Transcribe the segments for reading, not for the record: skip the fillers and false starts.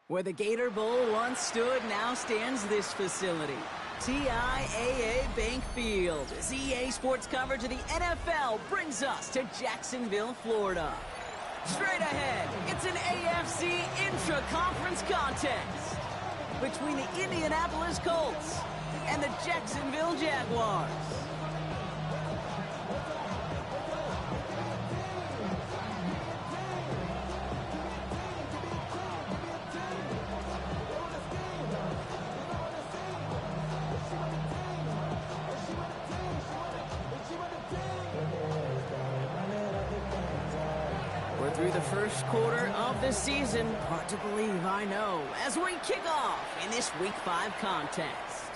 Where the Gator Bowl once stood, now stands this facility. TIAA Bank Field. As EA Sports coverage of the NFL brings us to Jacksonville, Florida. Straight ahead, it's an AFC intra-conference contest between the Indianapolis Colts and the Jacksonville Jaguars. We're through the first quarter of the season. Hard to believe, I know, as we kick off in this Week 5 contest.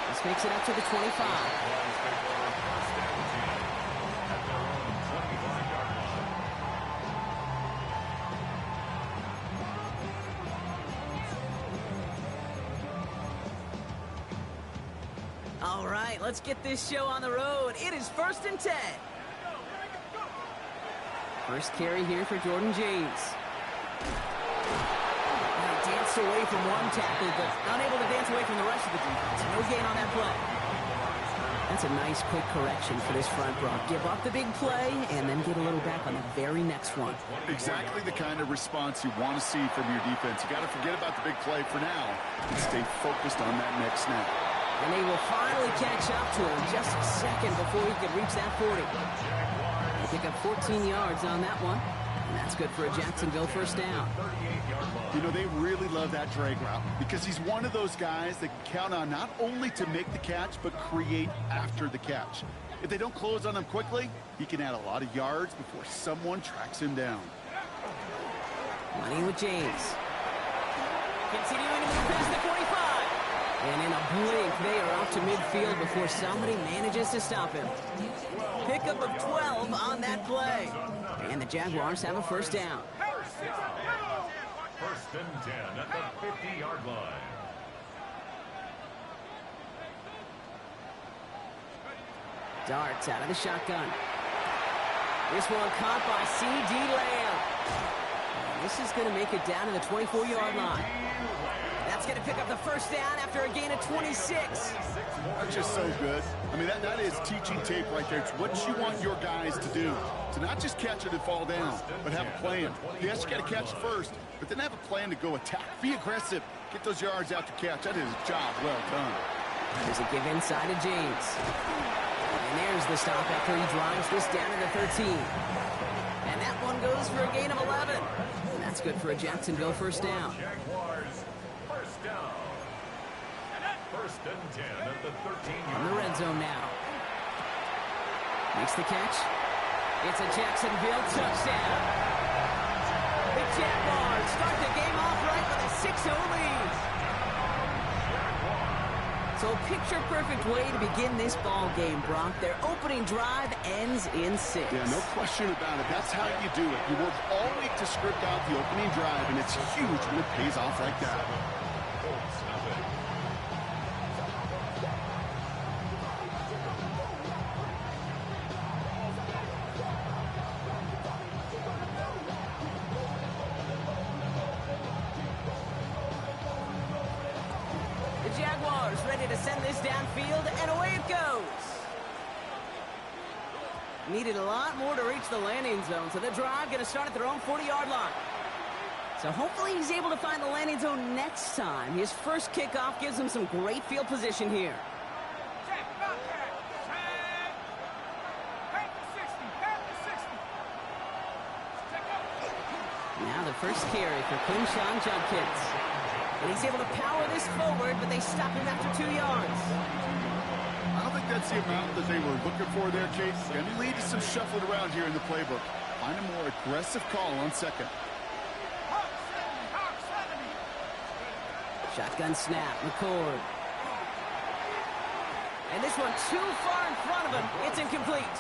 This makes it up to the 25. All right, let's get this show on the road. It is 1st and 10. First carry here for Jordan James. He danced away from one tackle, but unable to dance away from the rest of the defense. No gain on that play. That's a nice quick correction for this front row. Give up the big play and then get a little back on the very next one. Exactly the kind of response you want to see from your defense. You got to forget about the big play for now and stay focused on that next snap. And they will finally catch up to him just a second before he could reach that 40. They pick up 14 yards on that one, and that's good for a Jacksonville first down. You know, they really love that drag route because he's one of those guys that can count on not only to make the catch, but create after the catch. If they don't close on him quickly, he can add a lot of yards before someone tracks him down. Money with James. Continuing to move past the 45. And in a blink, they are off to midfield before somebody manages to stop him. Pickup of 12 on that play. And the Jaguars have a first down. 1st and 10 at the 50-yard line. Darts out of the shotgun. This one caught by C.D. Lamb. And this is going to make it down to the 24-yard line. That's going to pick up the first down after a gain of 26. That's just so good. I mean, that is teaching tape right there. It's what you want your guys to do. To not just catch it and fall down, but have a plan. Yes, you got to catch it first, but then have a plan to go attack. Be aggressive. Get those yards after catch. That is a job well done. There's a give inside of James. And there's the stop after he drives this down to the 13. And that one goes for a gain of 11. And that's good for a Jacksonville first down. Down. 1st and 10 at the 13-yard On the red zone now. Makes the catch. It's a Jacksonville touchdown. The Jaguars start the game off right with a 6-0 lead. So a picture-perfect way to begin this ball game, Brock. Their opening drive ends in 6. Yeah, no question about it. That's how you do it. You work all week to script out the opening drive, and it's huge when it pays off like that. Jaguars ready to send this downfield, and away it goes. Needed a lot more to reach the landing zone, so the drive going to start at their own 40-yard line. So hopefully he's able to find the landing zone next time. His first kickoff gives him some great field position here. Now the first carry for Quinshon Judkins. And he's able to power this forward, but they stop him after 2 yards. I don't think that's the amount that they were looking for there, Chase. Going to lead to some shuffling around here in the playbook. Find a more aggressive call on second. Shotgun snap, McCord. And this one too far in front of him. It's incomplete.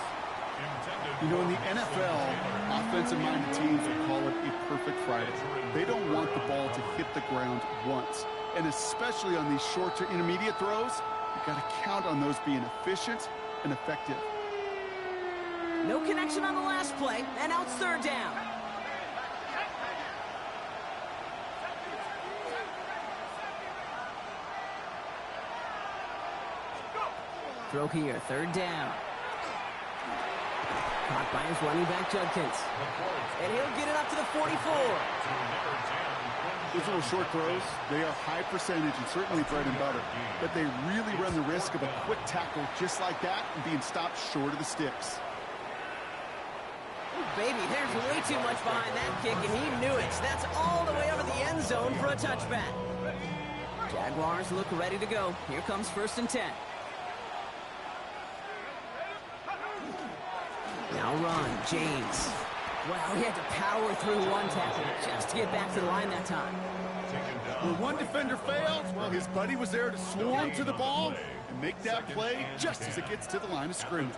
You know, in the NFL, offensive-minded teams will call it a perfect Friday. They don't want the ball to hit the ground once. And especially on these short to intermediate throws, you've got to count on those being efficient and effective. No connection on the last play, and now it's third down. throw here, third down. Caught by his running back, Judkins. And he'll get it up to the 44. Those little short throws, they are high percentage and certainly bread and butter. But they really run the risk of a quick tackle just like that and being stopped short of the sticks. Ooh, baby, there's way too much behind that kick, and he knew it. So that's all the way over the end zone for a touchback. Jaguars look ready to go. Here comes 1st and 10. Now run, James. Wow, he had to power through one tackle just to get back to the line that time. When one defender fails, well, his buddy was there to swarm to the ball and make that play just as it gets to the line of scrimmage.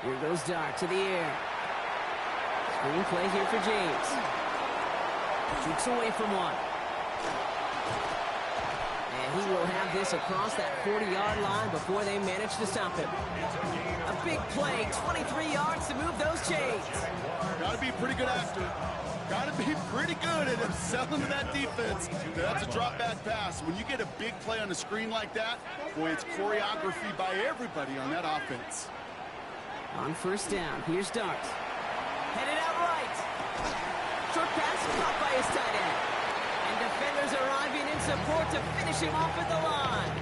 Here goes Dart to the air. Screen play here for James. Shoots away from one. And he will have this across that 40-yard line before they manage to stop him. A big play, 23 yards to move those chains. Got to be a pretty good actor. Got to be pretty good at selling to that defense. That's a drop back pass. When you get a big play on the screen like that, boy, it's choreography by everybody on that offense. On 1st down, here's Dart. Headed out right. Short pass caught by his tight end. And defenders arriving in support to finish him off at the line.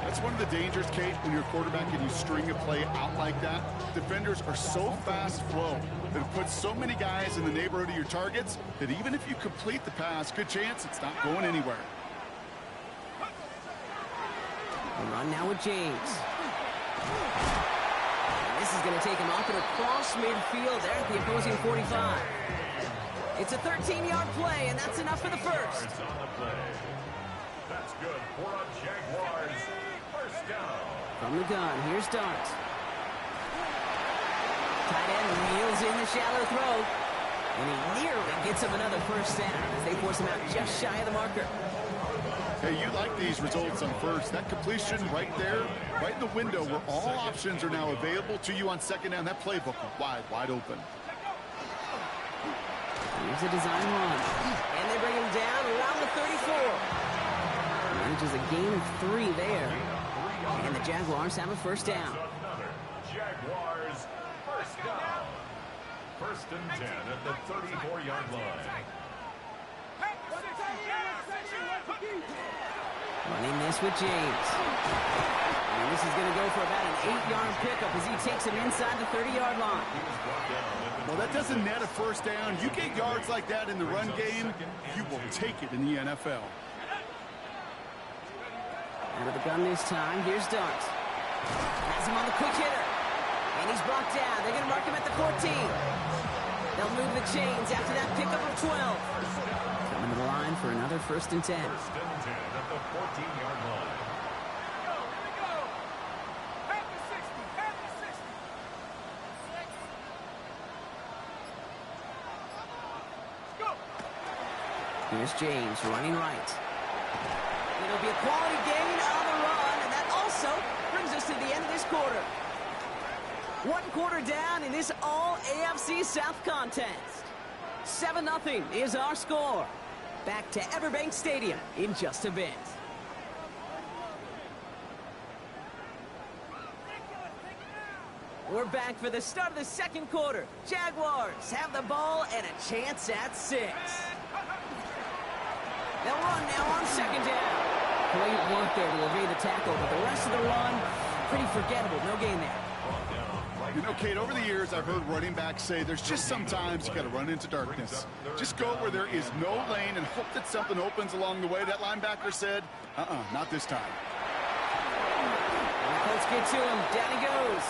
That's one of the dangers, Kate, when you're a quarterback and you string a play out like that. Defenders are so fast flow that it puts so many guys in the neighborhood of your targets that even if you complete the pass, good chance it's not going anywhere. A run now with James. And this is going to take him up and across midfield there at the opposing 45. It's a 13-yard play, and that's enough for the first. That's good for a Jaguars first down. From the gun, here's Dart. Tight end wheels in the shallow throw. And he nearly gets him another first down as they force him out just shy of the marker. Hey, you like these results on first. That completion right there, right in the window where all options are now available to you on 2nd down. That playbook wide open. Here's a design run. And they bring him down around the 34. Manages a gain of 3 there. And the Jaguars have a first down. Jaguars first down. 1st and 10 at the 34-yard line. Running this with James. And this is going to go for about an 8-yard pickup as he takes him inside the 30-yard line. Well, that doesn't net a first down. You get yards like that in the run game, you will take it in the NFL. Out of the gun this time, here's Dart. Has him on the quick hitter. And he's brought down. They're going to mark him at the 14. They'll move the chains after that pickup of 12. Coming to the line for another 1st and 10. 1st and 10 at the 14-yard line. Here's James running right. It'll be a quality gain on the run, and that also brings us to the end of this quarter. 1 quarter down in this all-AFC South contest. 7-0 is our score. Back to Everbank Stadium in just a bit. We're back for the start of the 2nd quarter. Jaguars have the ball and a chance at 6. They'll run now on 2nd down. Great work there to evade the tackle, but the rest of the run, pretty forgettable. No gain there. You know, Kate, over the years, I've heard running backs say there's just sometimes you got to run into darkness. Just go where there is no lane and hope that something opens along the way. That linebacker said, not this time. And the Colts get to him. Down he goes.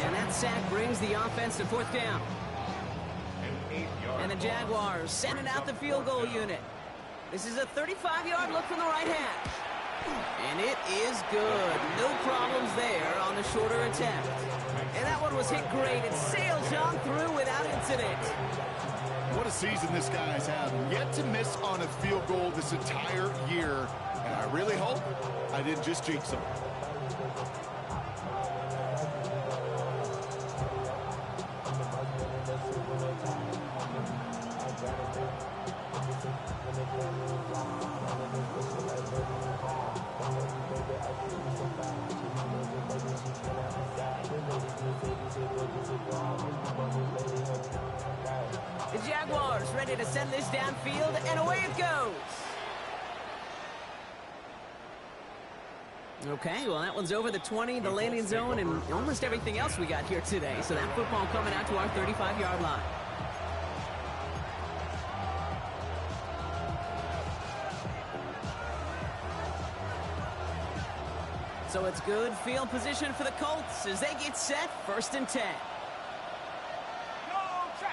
And that sack brings the offense to 4th down. And the Jaguars sending out the field goal unit. This is a 35-yard look from the right hash. And it is good. No problems there on the shorter attempt. And that one was hit great. It sails on through without incident. What a season this guy's had. Yet to miss on a field goal this entire year. And I really hope I didn't just jinx him. ready to send this downfield, and away it goes. Okay, well, that one's over the 20, the landing zone, and almost everything else we got here today. So that football coming out to our 35-yard line. So it's good field position for the Colts as they get set, 1st and 10. Go check,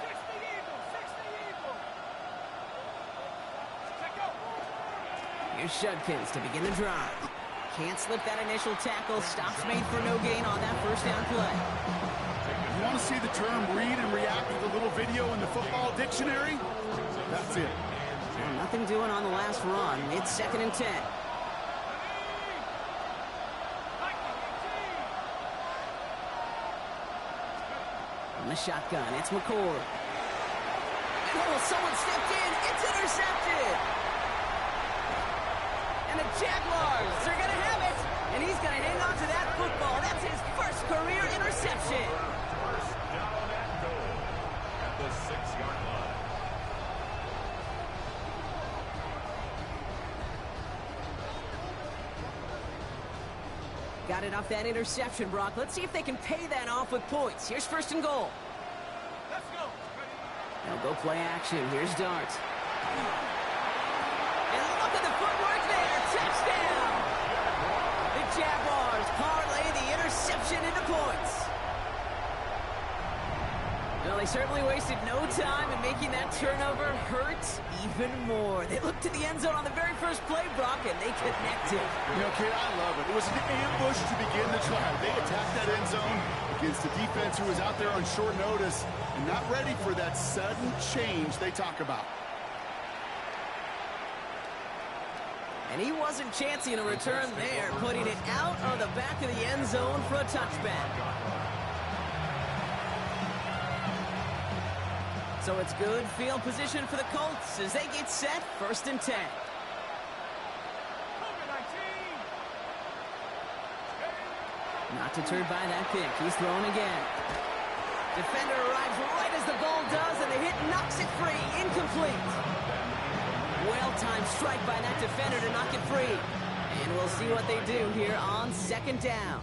60 Eagles, 60 Eagles. Check out. Here's Judkins to begin the drive. Can't slip that initial tackle. Stops made for no gain on that 1st down play. You want to see the term read and react with a little video in the football dictionary? That's it. Well, nothing doing on the last run. It's 2nd and 10. On the shotgun, it's McCord. Oh, someone stepped in. It's intercepted. And the Jaguars are going to have it. And he's going to hang on to that football. That's his first career interception. First down and goal at the 6-yard line. Got it off that interception, Brock. Let's see if they can pay that off with points. Here's 1st and goal. Let's go. Now go play action. Here's Dart. And look at the footwork there. Touchdown. The Jaguars parlay the interception into points. Well, they certainly wasted no time in making that turnover hurt even more. They looked to the end zone on the very first play, Brock, and they connected. You know, kid, I love it. It was an ambush to begin the drive. They attacked that end zone against a defense who was out there on short notice and not ready for that sudden change they talk about. And he wasn't chancing a return there, putting it out of the back of the end zone for a touchback. So it's good field position for the Colts as they get set, 1st and 10. Not deterred by that pick. He's thrown again. Defender arrives right as the ball does, and the hit knocks it free. Incomplete. Well-timed strike by that defender to knock it free. And we'll see what they do here on 2nd down.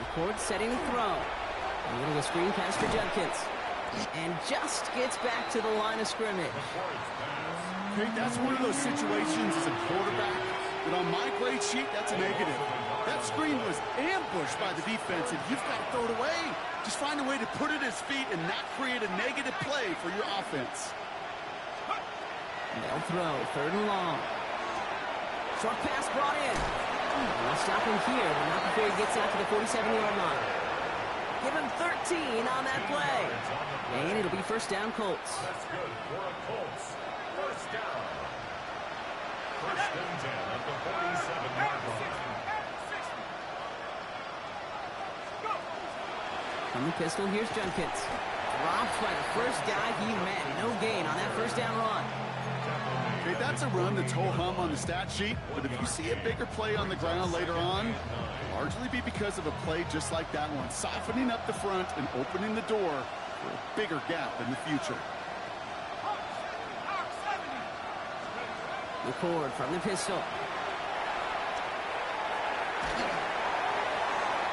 McCord setting the throw. A little of screen pass for Judkins. And just gets back to the line of scrimmage. Okay, that's one of those situations as a quarterback that on my grade sheet, that's a negative. That screen was ambushed by the defense, and you've got to throw it away. Just find a way to put it at his feet and not create a negative play for your offense. They'll throw, 3rd and long. Short pass brought in. They'll stop him here, but not before he gets out to the 47-yard line. Give him 13 on that play. And it'll be 1st down Colts. That's good for a Colts. 1st down. 1st and 10 at the 47-yard line. From the pistol, here's Judkins. Dropped by the first guy he met. No gain on that 1st down run. Okay, that's a run that's ho-hum on the stat sheet, but if you see a bigger play on the ground later on, it'll largely be because of a play just like that one, softening up the front and opening the door for a bigger gap in the future. McCord from the pistol.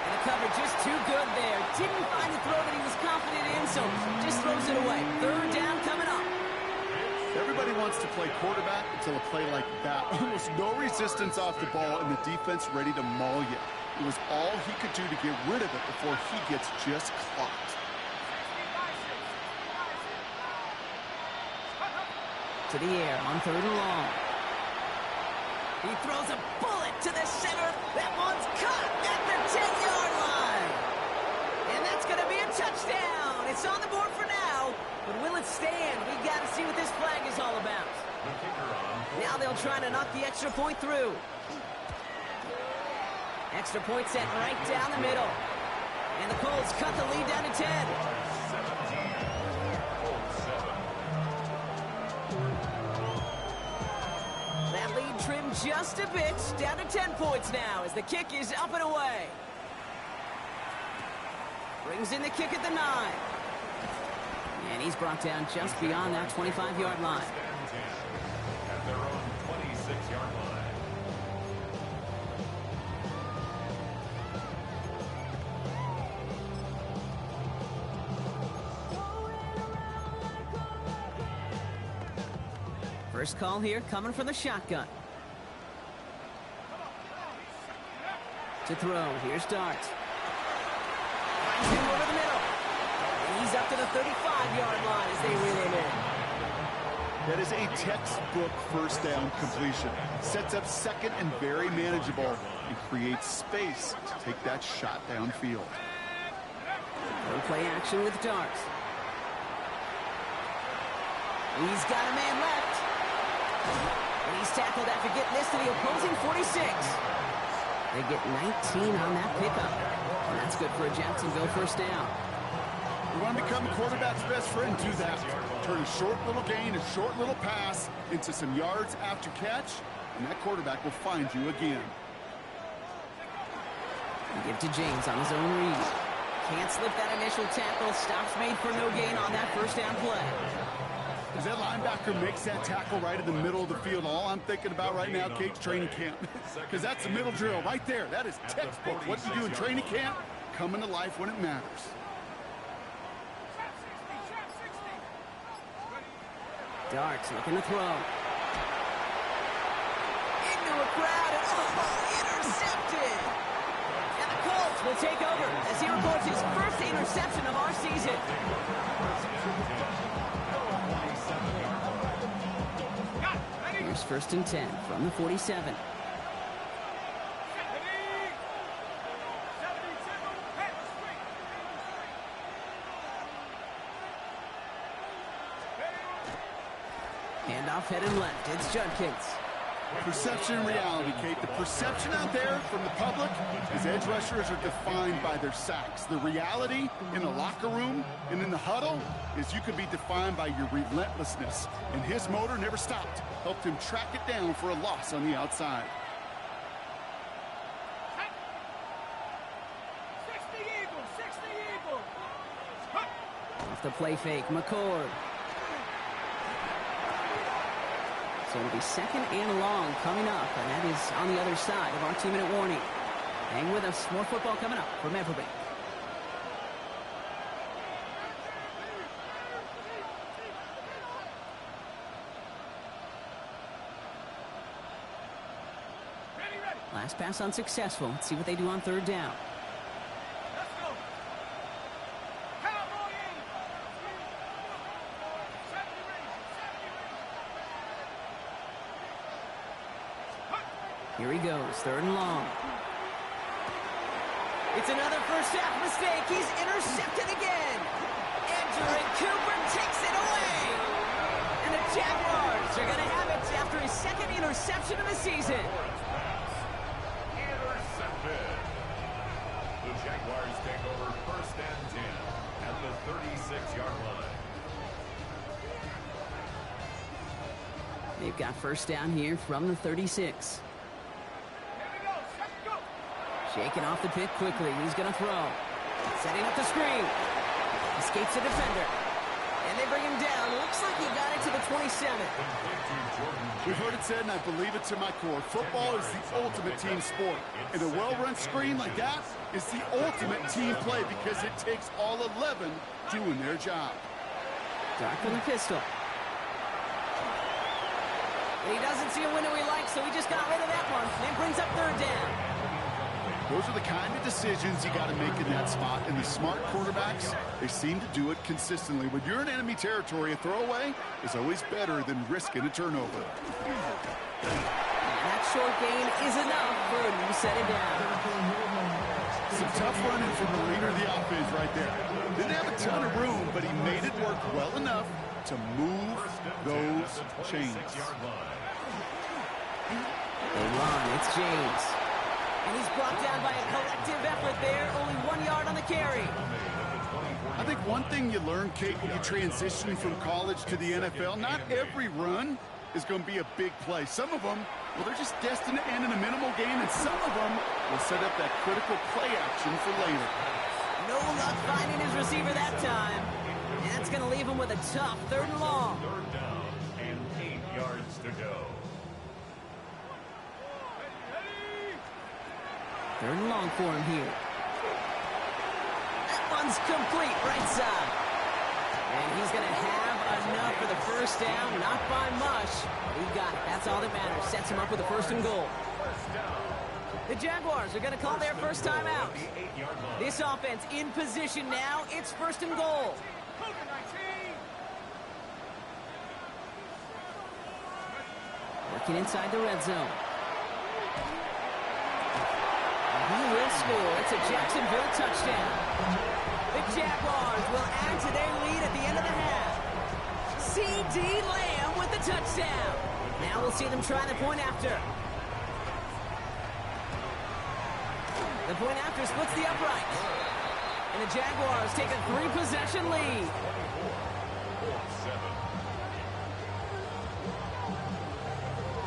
And the cover just too good there. Didn't find the throw that he was confident in, so just throws it away. 3rd down coming up. Everybody wants to play quarterback until a play like that. Almost no resistance off the ball and the defense ready to maul you. It was all he could do to get rid of it before he gets just clocked. To the air on 3rd and long. He throws a bullet to the center. That one's caught at the 10-yard line. And that's going to be a touchdown. It's on the board for now. But will it stand? We got to see what this flag is all about. Now they'll try to knock the extra point through. Extra point set right down the middle. And the Colts cut the lead down to 10. That lead trimmed just a bit. Down to 10 points now as the kick is up and away. Brings in the kick at the 9. And he's brought down just beyond that 25-yard line. At their own 26-yard line. First call here coming from the shotgun. To throw, here's Dart. Finds him over the middle. And he's up to the 35-yard line as they reel him in. That is a textbook first down completion. Sets up second and very manageable and creates space to take that shot downfield. No play action with Dart. He's got a man left. And he's tackled after getting this to the opposing 46. They get 19 on that pickup. And that's good for a Jacksonville first down. You want to become a quarterback's best friend, do that. Turn a short little gain, a short little pass into some yards after catch, and that quarterback will find you again. Give to James on his own read. Can't slip that initial tackle. Stops made for no gain on that first down play. As that linebacker makes that tackle right in the middle of the field, all I'm thinking about right now, Kate's training camp. Because that's the middle drill right there. That is textbook. What you do in training camp, coming to life when it matters. Darts looking to throw. Into a crowd and intercepted. And the Colts will take over as he records his first interception of our season. Here's first and 10 from the 47. Handoff headed left. It's Judkins. Perception and reality, Kate. The perception out there from the public is edge rushers are defined by their sacks. The reality in the locker room and in the huddle is you can be defined by your relentlessness. And his motor never stopped. Helped him track it down for a loss on the outside. 60 Eagles, 60 Eagles. Off the play fake, McCord. So it'll be second and long coming up, and that is on the other side of our 2-minute warning. Hang with us. More football coming up from Everbank. Last pass unsuccessful. Let's see what they do on third down. Let's go. Cowboy Here he goes, third and long. It's another first half mistake. He's intercepted again. Andrew Cooper takes it away. And the Jaguars are going to have it after his second interception of the season. Intercepted. The Jaguars take over first and 10 at the 36-yard line. They've got first down here from the 36. Shaking off the pick quickly. He's going to throw. Setting up the screen. Escapes the defender. And they bring him down. Looks like he got it to the 27. We've heard it said, and I believe it to my core, football is the ultimate team sport. And a well-run screen like that is the ultimate team play because it takes all 11 doing their job. Dark from the pistol. And he doesn't see a window he likes, so he just got rid of that one. And brings up third down. Those are the kind of decisions you got to make in that spot. And the smart quarterbacks, they seem to do it consistently. When you're in enemy territory, a throwaway is always better than risking a turnover. That short gain is enough for him to set it down. Some tough running from the leader of the offense right there. Didn't have a ton of room, but he made it work well enough to move those chains. They run. It's James. And he's brought down by a collective effort there. Only 1 yard on the carry. I think one thing you learn, Kate, when you transition from college to the NFL, not every run is going to be a big play. Some of them, well, they're just destined to end in a minimal gain, and some of them will set up that critical play action for later. No luck finding his receiver that time. And that's going to leave him with a tough 3rd and long. 3rd down and 8 yards to go. 3rd and long for him here. That one's complete, right side. And he's going to have enough for the 1st down, not by much. But he got it. That's all that matters. Sets him up with a 1st and goal. The Jaguars are going to call their first time out. This offense in position now. It's 1st and goal. Working inside the red zone. He will score. It's a Jacksonville touchdown. The Jaguars will add to their lead at the end of the half. C.D. Lamb with the touchdown. Now we'll see them try the point after. The point after splits the upright. And the Jaguars take a 3-possession lead.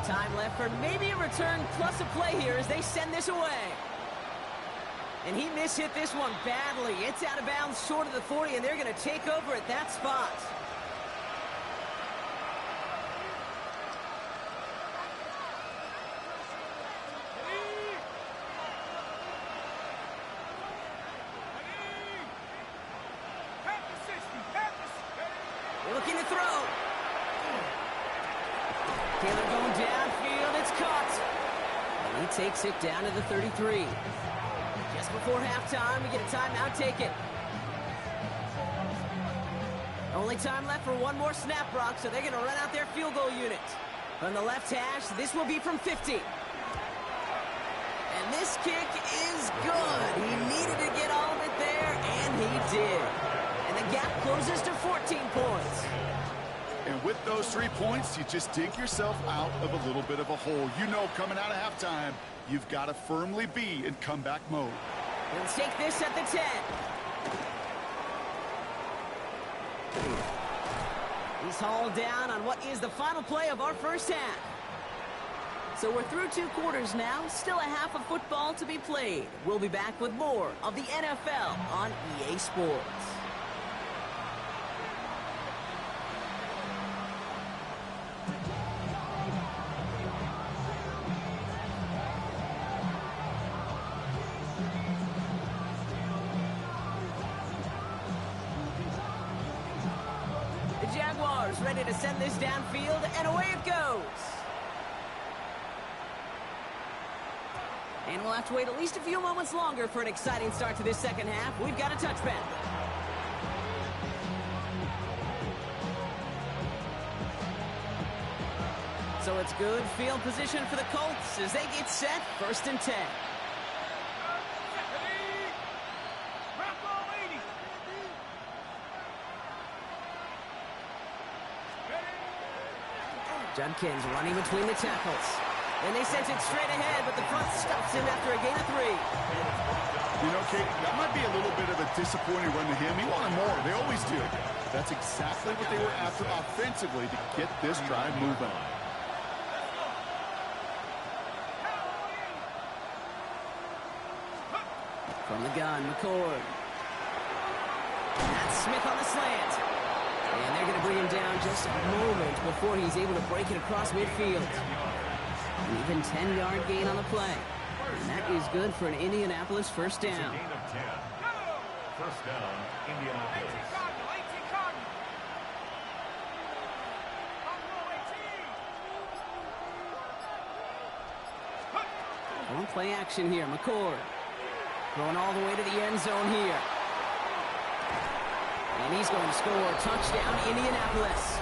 Time left for maybe a return plus a play here as they send this away. And he mishit this one badly. It's out of bounds short of the 40, and they're going to take over at that spot. They're looking to throw. Taylor going downfield. It's caught. And he takes it down to the 33. Just before halftime, we get a timeout taken. Only time left for one more snap, Brock, so they're going to run out their field goal unit. From the left hash, this will be from 50. And this kick is good. He needed to get all of it there, and he did. And the gap closes to 14 points. And with those 3 points, you just dig yourself out of a little bit of a hole. You know, coming out of halftime, you've got to firmly be in comeback mode. He'll take this at the 10. He's hauled down on what is the final play of our first half. So we're through 2 quarters now. Still a half of football to be played. We'll be back with more of the NFL on EA Sports. Jaguars ready to send this downfield, and away it goes. And we'll have to wait at least a few moments longer for an exciting start to this second half. We've got a touchback. So it's good field position for the Colts as they get set, 1st and 10. Judkins running between the tackles. And they sent it straight ahead, but the front stops him after a gain of 3. You know, Kate, that might be a little bit of a disappointing run to him. He wanted more. They always do. That's exactly what they were after offensively to get this drive moving. From the gun, McCord. That's Smith on the slant. And they're going to bring him down just a moment before he's able to break it across midfield. An even 10-yard gain on the play. And that is good for an Indianapolis 1st down. Gain of 10. 1st down, Indianapolis. On play action here, McCord. Going all the way to the end zone here. And he's going to score. Touchdown, Indianapolis.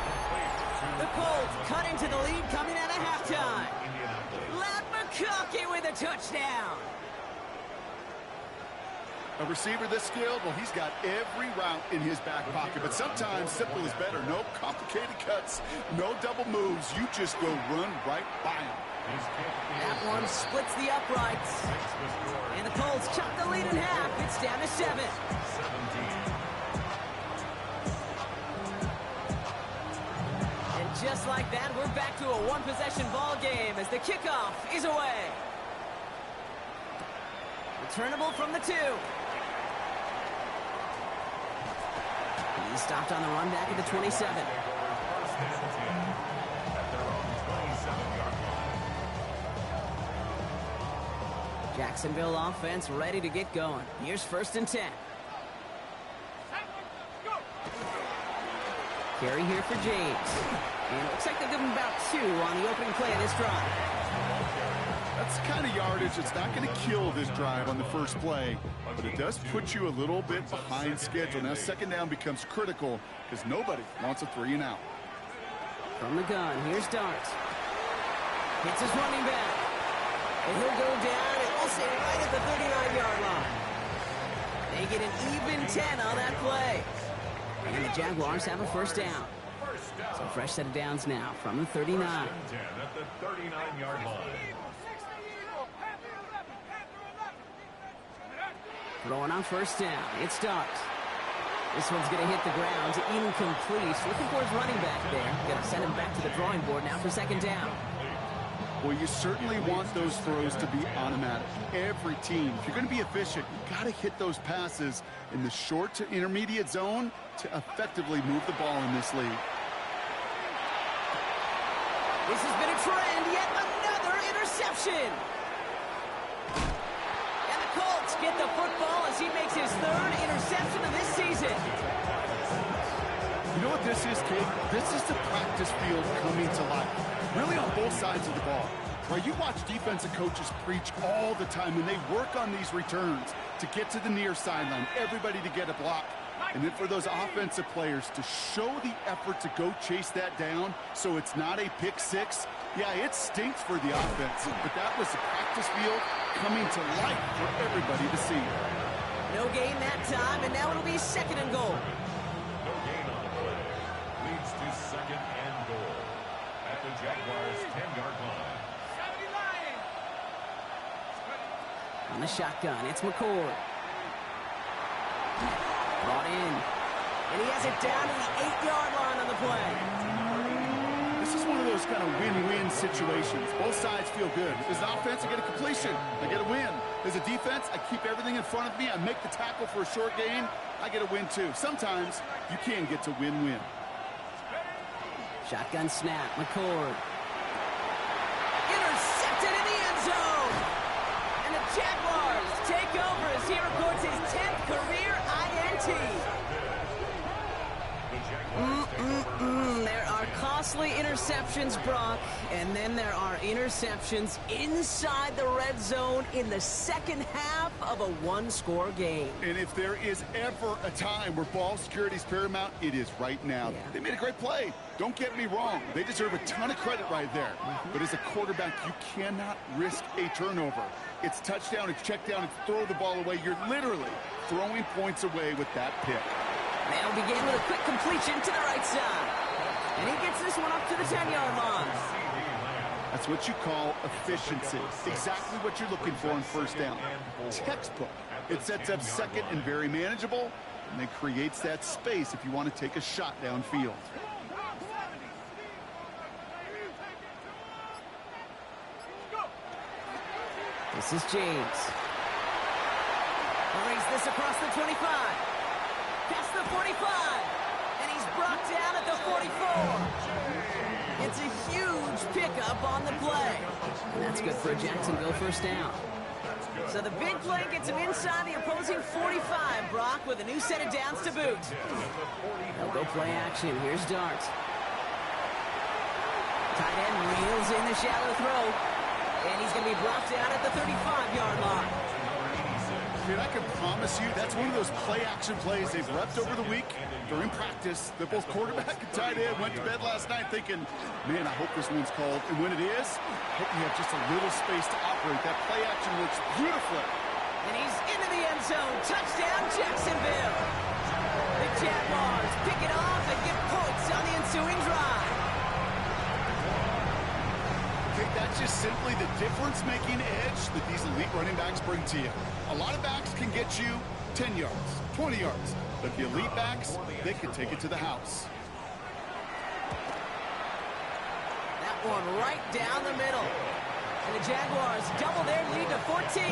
The Colts cut into the lead coming out of halftime. Ladd McConkey with a touchdown. A receiver this skilled, well, he's got every route in his back pocket. But sometimes simple is better. No complicated cuts, no double moves. You just go run right by him. That one splits the uprights. And the Colts chop the lead in half. It's down to 7. 17. Just just like that, we're back to a one-possession ball game as the kickoff is away. Returnable from the 2. He's stopped on the run back at the 27. Jacksonville offense ready to get going. Here's 1st and 10. Carry here for James. And it looks like they'll give him about 2 on the opening play of this drive. That's the kind of yardage that's not going to kill this drive on the first play, but it does put you a little bit behind schedule. Now 2nd down becomes critical because nobody wants a 3-and-out. From the gun, here's Dart. Hits his running back. And he'll go down, and we'll say right at the 39-yard line. They get an even 10 on that play. And the Jaguars have a 1st down. So fresh set of downs now from the 39. 1st and 10 at the 39-yard line. Throwing on 1st down. It's Dart. This one's going to hit the ground. Incomplete. Looking for his running back there. Going to send him back to the drawing board now for 2nd down. Well, you certainly want those throws to be automatic. Every team, if you're going to be efficient, you got to hit those passes in the short to intermediate zone to effectively move the ball in this league. This has been a trend. Yet another interception. And the Colts get the football as he makes his 3rd interception of this season. You know what this is, kid? This is the practice field coming to life. Really on both sides of the ball. Right, you watch defensive coaches preach all the time, and they work on these returns to get to the near sideline, everybody to get a block. And then for those offensive players to show the effort to go chase that down so it's not a pick 6. Yeah, it stinks for the offense, but that was the practice field coming to life for everybody to see. No gain that time, and now it'll be 2nd and goal. No gain on the play. Leads to 2nd and goal at the Jaguars' 10-yard line. On the shotgun, it's McCord. Brought in. And he has it down to the 8-yard line on the play. This is one of those kind of win-win situations. Both sides feel good. As an offense, I get a completion. I get a win. As a defense, I keep everything in front of me. I make the tackle for a short gain. I get a win, too. Sometimes you can get to win-win. Shotgun snap, McCord. Intercepted in the end zone. And the Jaguars take over as he records his 10th career INT. There are costly interceptions, Brock, and then there are interceptions inside the red zone in the 2nd half of a 1-score game. And if there is ever a time where ball security is paramount, it is right now. Yeah. They made a great play. Don't get me wrong. They deserve a ton of credit right there. But as a quarterback, you cannot risk a turnover. It's touchdown, it's check down, it's throw the ball away. You're literally throwing points away with that pick. They'll begin with a quick completion to the right side. And he gets this one up to the 10-yard line. That's what you call efficiency. Exactly what you're looking for on 1st down. Textbook. It sets up 2nd and very manageable, and then creates that space if you want to take a shot downfield. This is James. Brings this across the 25. Past the 45. And he's brought down at the 44. It's a huge pickup on the play. And that's good for a Jacksonville 1st down. So the big play gets him inside the opposing 45, Brock, with a new set of downs to boot. They'll go play action. Here's Dart. Tight end reels in the shallow throw. And he's going to be brought down at the 35-yard line. Dude, I can promise you that's one of those play-action plays they've repped over the week during practice. That both quarterback and tight end went to bed last night thinking, man, I hope this one's called. And when it is, I hope you have just a little space to operate. That play-action works beautifully. And he's into the end zone. Touchdown, Jacksonville. The Jaguars pick it off and get points on the ensuing drive. That's just simply the difference-making edge that these elite running backs bring to you. A lot of backs can get you 10 yards, 20 yards, but the elite backs, they can take it to the house. one right down the middle. And the Jaguars double their lead to 14.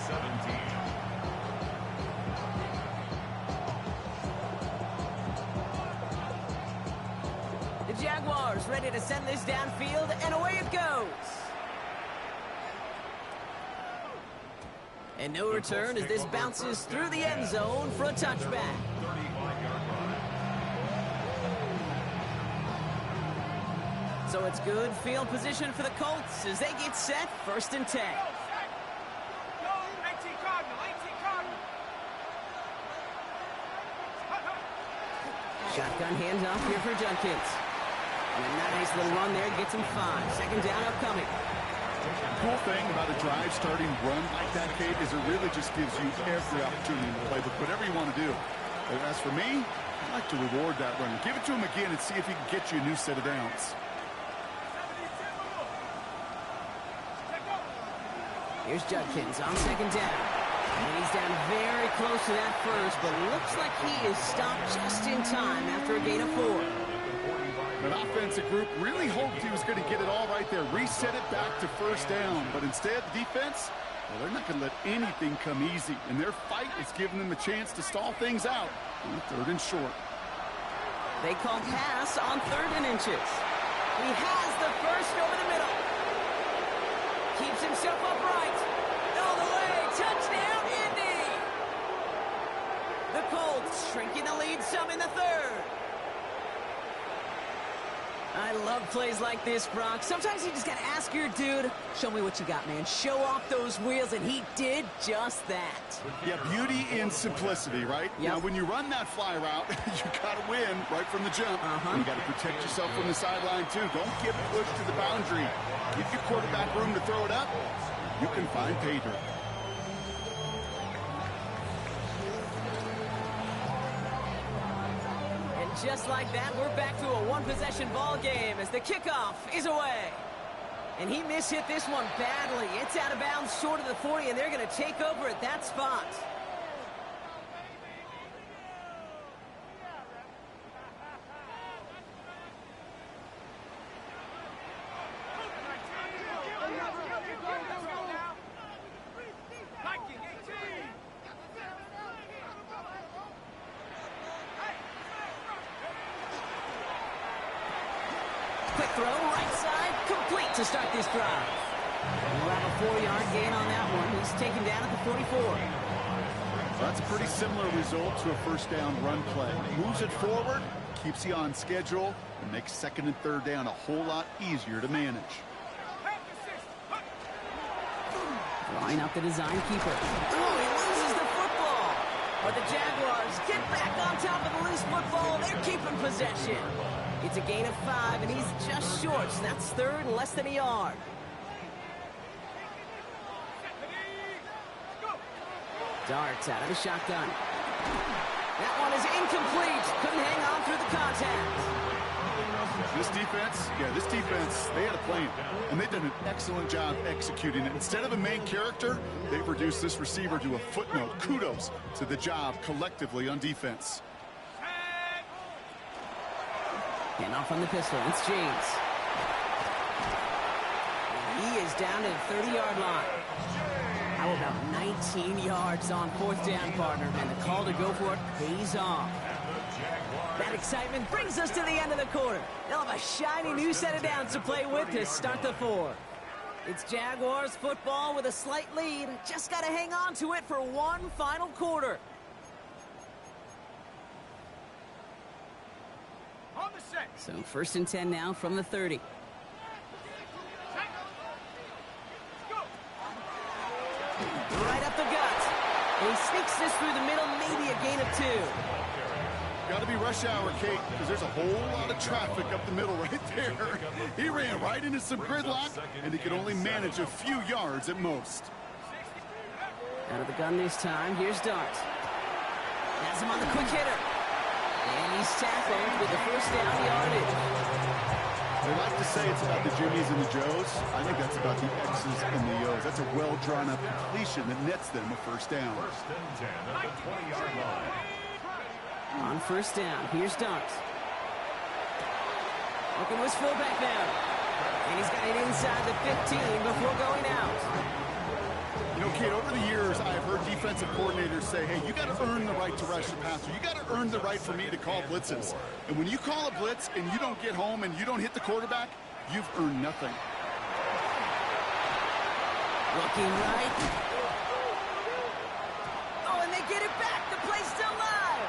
17. The Jaguars ready to send this downfield, and away it goes. And no return as this bounces through the end zone for a touchback. 35-yard run. So it's good field position for the Colts as they get set, 1st and 10. Go, 18 Cardinal, 18 Cardinal. Shotgun handoff here for Judkins. And a nice little run there gets him 5. 2nd down upcoming. Cool thing about a drive starting run like that, Kate, is it really just gives you every opportunity to play with whatever you want to do. As for me, I like to reward that run. Give it to him again and see if he can get you a new set of downs. Here's Judkins on 2nd down. And he's down very close to that first, but looks like he is stopped just in time after a gain of 4. That offensive group really hoped he was going to get it all right there, reset it back to 1st down. But instead, defense, well, they're not going to let anything come easy. And their fight is giving them a chance to stall things out on 3rd and short. They call pass on 3rd and inches. He has the first over the middle. Keeps himself upright. All the way. Touchdown, Indy. The Colts shrinking the lead some in the 3rd. I love plays like this, Brock. Sometimes you just got to ask your dude, show me what you got, man. Show off those wheels, and he did just that. Yeah, beauty in simplicity, right? Yep. Now, when you run that fly route, you got to win right from the jump. You got to protect yourself from the sideline, too. Don't get pushed to the boundary. Give your quarterback room to throw it up. You can find pay dirt. Just like that, we're back to a one-possession ball game as the kickoff is away. And he mishit this one badly. It's out of bounds short of the 40, and they're going to take over at that spot. Quick throw, right side, complete to start this drive. We'll have a 4-yard gain on that one. He's taken down at the 44. That's a pretty similar result to a 1st down run play. Moves it forward, keeps you on schedule, and makes 2nd and 3rd down a whole lot easier to manage. Line up the design keeper. Oh, he loses the football. But the Jaguars get back on top of the loose football. They're keeping possession. It's a gain of 5, and he's just short, so that's 3rd and less than a yard. Darts out of the shotgun. That one is incomplete. Couldn't hang on through the contact. This defense, they had a plan, and they've done an excellent job executing it. Instead of a main character, they've reduced this receiver to a footnote. Kudos to the job collectively on defense. And off on the pistol, it's James. He is down to the 30-yard line. How about 19 yards on 4th down, partner? And the call to go for it pays off. That excitement brings us to the end of the quarter. They'll have a shiny new set of downs to play with to start the 4th. It's Jaguars football with a slight lead. Just got to hang on to it for one final quarter. So 1st and 10 now from the 30. Right up the gut. And he sneaks this through the middle, maybe a gain of 2. Got to be rush hour, Kate, because there's a whole lot of traffic up the middle right there. He ran right into some gridlock, and he could only manage a few yards at most. Out of the gun this time. Here's Dart. Has him on the quick hitter. And he's tackled with the 1st down yardage. They like to say it's about the Jimmies and the Joes. I think that's about the X's and the O's. That's a well-drawn-up completion that nets them a 1st down. 1st and 10 at the 20-yard line. On 1st down, here's Dart. Looking to his fullback now. And he's got it inside the 15 before going out. You know, Kate, over the years, I've heard defensive coordinators say, hey, you got to earn the right to rush the passer. You got to earn the right for me to call blitzes. And when you call a blitz and you don't get home and you don't hit the quarterback, you've earned nothing. Looking right. Oh, and they get it back. The play's still live.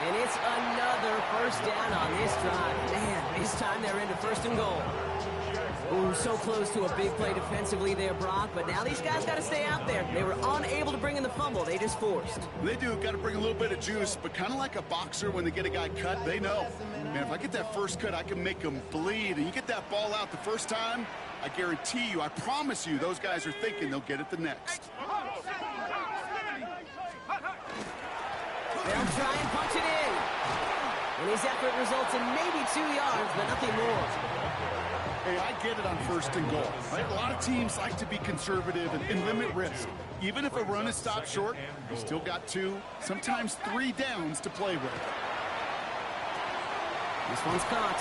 And it's another first down on this drive. Man, this time they're into 1st and goal. Ooh, so close to a big play defensively there, Brock. But now these guys got to stay out there. They were unable to bring in the fumble. They just forced. They do. Got to bring a little bit of juice. But kind of like a boxer when they get a guy cut, they know. Man, if I get that first cut, I can make them bleed. And you get that ball out the first time, I guarantee you, I promise you, those guys are thinking they'll get it the next. They'll try and punch it in. And his effort results in maybe 2 yards, but nothing more. Hey, I get it on 1st and goal, right? A lot of teams like to be conservative and limit risk. Even if a run is stopped short, you still got 2, sometimes 3 downs to play with. This one's caught.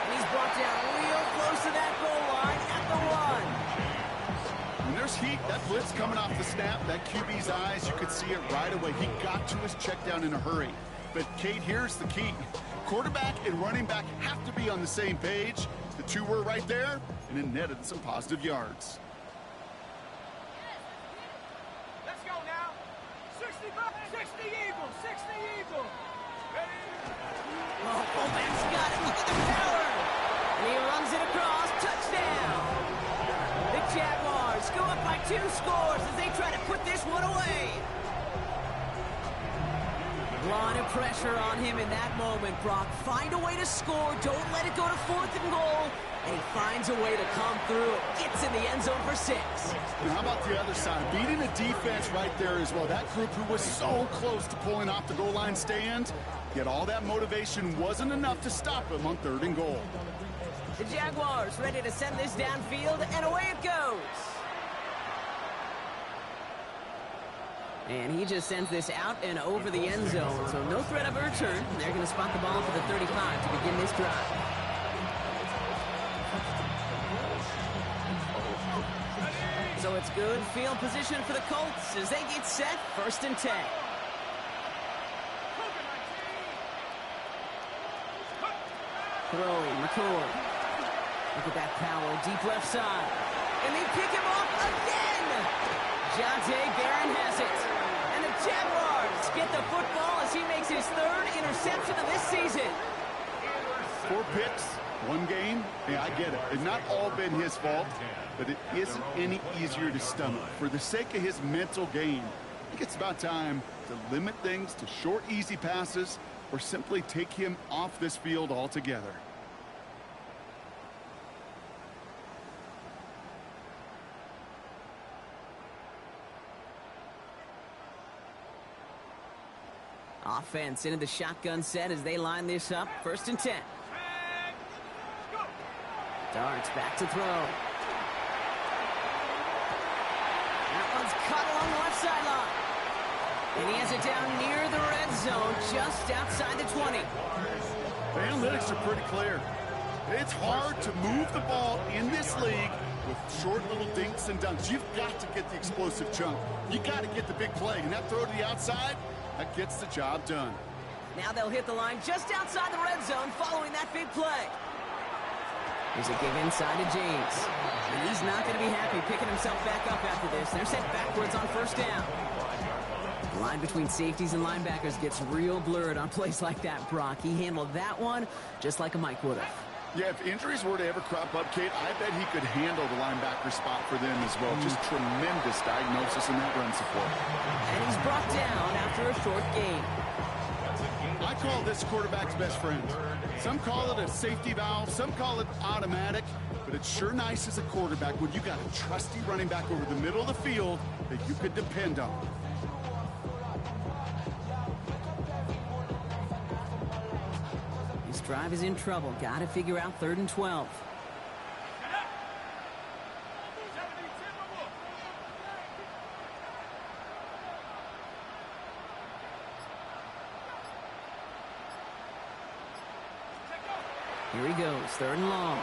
And he's brought down real close to that goal line at the 1. When there's heat, that blitz coming off the snap, that QB's eyes, you could see it right away. He got to his check down in a hurry. But, Kate, here's the key. Quarterback and running back have to be on the same page. The 2 were right there, and it netted some positive yards. Let's go now. 60 Eagle, 60 Eagle. Oh, fullback's got it. Look at the power. And he runs it across. Touchdown. The Jaguars go up by 2 scores as they try to put this one away. A lot of pressure on him in that moment, Brock. Find a way to score. Don't let it go to 4th and goal. And he finds a way to come through. Gets in the end zone for 6. And how about the other side? Beating the defense right there as well. That group who was so close to pulling off the goal line stand, yet all that motivation wasn't enough to stop him on 3rd and goal. The Jaguars ready to send this downfield, and away it goes. And he just sends this out and over the end zone, so no threat of a return. They're going to spot the ball for the 35 to begin this drive. So it's good field position for the Colts as they get set 1st and 10. Throwing, McCord. Look at that power, deep left side. And they pick him off again! Jonte Barron has it. And the Jaguars get the football as he makes his 3rd interception of this season. 4 picks, 1 game. Yeah, I get it. It's not all been his fault, but it isn't any easier to stomach. For the sake of his mental game, I think it's about time to limit things to short, easy passes or simply take him off this field altogether. Offense into the shotgun set as they line this up. 1st and 10. Darts back to throw. That one's cut along the left sideline. And he has it down near the red zone, just outside the 20. The analytics are pretty clear. It's hard to move the ball in this league with short little dinks and dunks. You've got to get the explosive chunk. You got to get the big play. And that throw to the outside, that gets the job done. Now they'll hit the line just outside the red zone following that big play. Here's a give inside to James. And he's not going to be happy picking himself back up after this. They're set backwards on 1st down. The line between safeties and linebackers gets real blurred on plays like that, Brock. He handled that one just like a Mike would have. Yeah, if injuries were to ever crop up, Kate, I bet he could handle the linebacker spot for them as well. Just tremendous diagnosis in that run support. And he's brought down after a short gain. I call this quarterback's best friend. Some call it a safety valve, some call it automatic, but it's sure nice as a quarterback when you got a trusty running back over the middle of the field that you could depend on. This drive is in trouble. Got to figure out 3rd and 12. Here he goes, 3rd and long.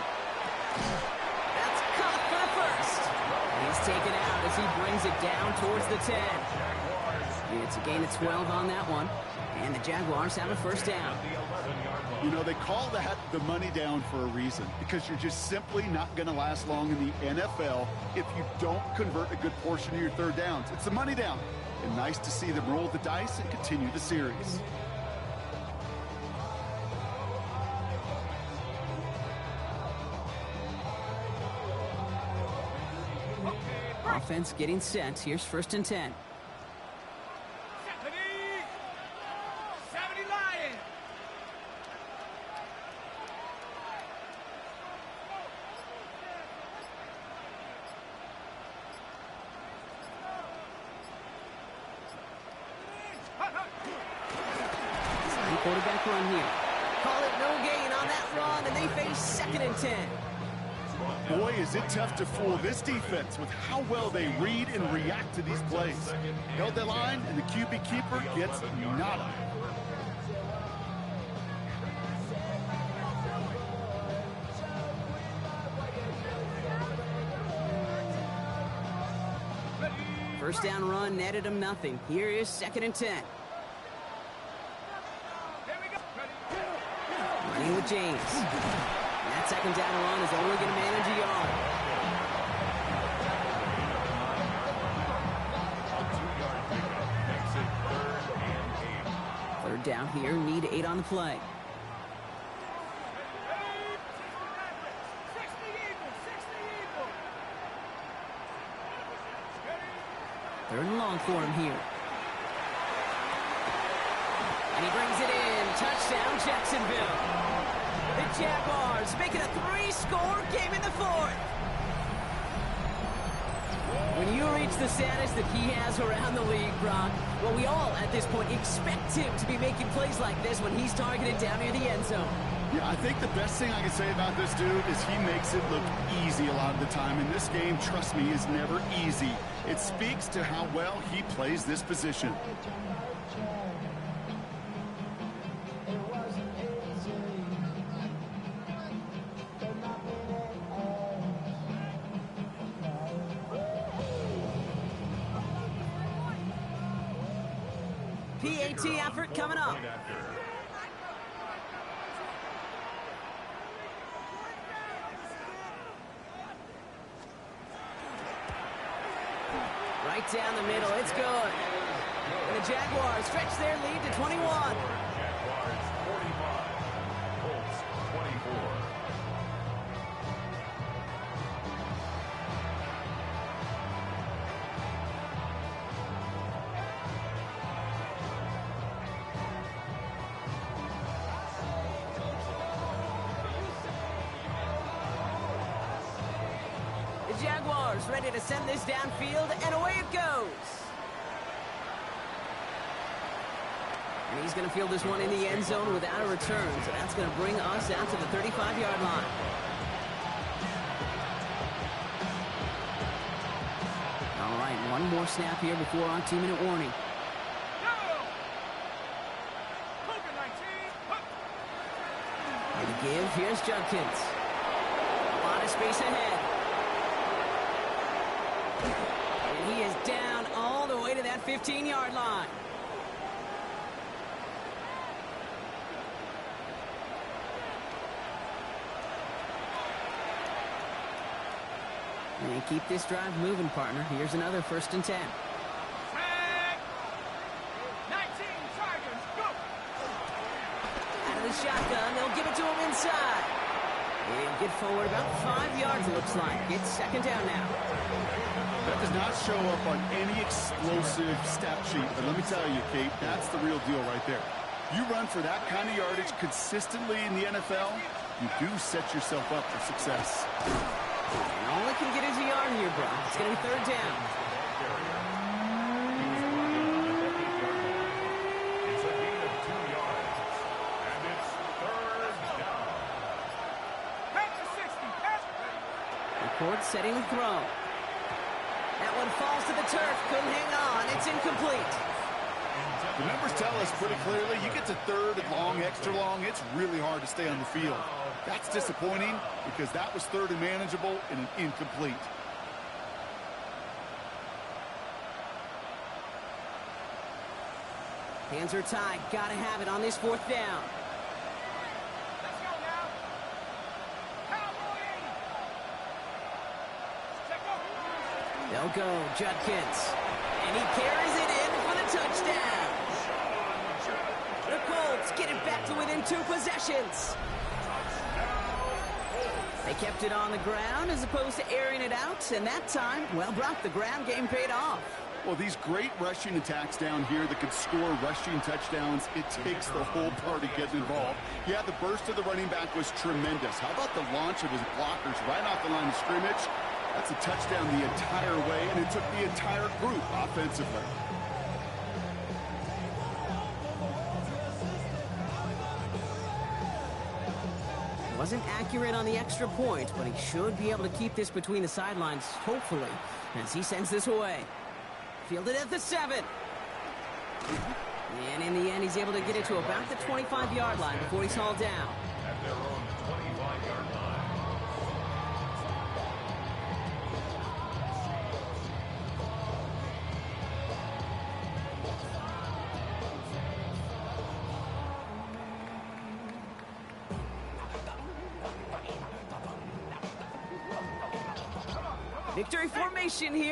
That's caught for the first. He's taken out as he brings it down towards the 10. It's a gain of 12 on that one. And the Jaguars have a first down. You know, they call that the money down for a reason, because you're just simply not going to last long in the NFL if you don't convert a good portion of your 3rd downs. It's the money down. And nice to see them roll the dice and continue the series. Offense getting set. Here's 1st and 10. 70 Lions. Quarterback run here. Call it no gain on that run, and they face 2nd and 10. Boy, is it tough to fool this defense with how well they read and react to these plays. Held the line, and the QB keeper gets nada. First down run netted him nothing. Here is 2nd and 10. Running with James. And that 2nd down run is only going to manage a yard. Third down here, need 8 on the play. Third and long for him here. And he brings it in. Touchdown, Jacksonville. The Jaguars make it a 3-score game in the 4th. When you reach the status that he has around the league, Brock, well, we all at this point expect him to be making plays like this when he's targeted down near the end zone. Yeah, I think the best thing I can say about this dude is he makes it look easy a lot of the time. And this game, trust me, is never easy. It speaks to how well he plays this position. PAT effort coming up. Right down the middle, it's good. And the Jaguars stretch their lead to 21. Jaguars 45, Colts 24. The Jaguars ready to send this downfield, and away it goes. And he's going to field this one in the end zone without a return, so that's going to bring us out to the 35-yard line. All right, one more snap here before our 2-minute warning. And to give, here's Judkins. A lot of space ahead. And he is down all the way to that 15-yard line. And keep this drive moving, partner. Here's another 1st and 10. 19 Tigers, go! Out of the shotgun, they'll give it to him inside. He'll get forward about 5 yards, it looks like. It's 2nd down now. That does not show up on any explosive stat sheet, but let me tell you, Kate, that's the real deal right there. You run for that kind of yardage consistently in the NFL, you do set yourself up for success. And all it can get is a yard here, bro. It's going to be 3rd down. It's a gain of 2 yards, and it's 3rd down. Pass the 60, pass the... McCord setting the throw. That one falls to the turf. Couldn't hang on. It's incomplete. The numbers tell us pretty clearly, you get to third and long, extra long, it's really hard to stay on the field. That's disappointing because that was third and manageable and an incomplete. Hands are tied. Gotta have it on this fourth down. Let's go now. Cowboy. Check up. They'll go, Judkins. And he carries it in for the touchdown. The Colts get it back to within 2 possessions. They kept it on the ground as opposed to airing it out, and that time, well, Brock, the ground game paid off. Well, these great rushing attacks down here that could score rushing touchdowns, it takes the whole party getting involved. Yeah, the burst of the running back was tremendous. How about the launch of his blockers right off the line of scrimmage? That's a touchdown the entire way, and it took the entire group offensively. Wasn't accurate on the extra point, but he should be able to keep this between the sidelines, hopefully, as he sends this away. Fielded at the 7. And in the end, he's able to get it to about the 25-yard line before he's hauled down. At their own 25-yard line. Victory formation here.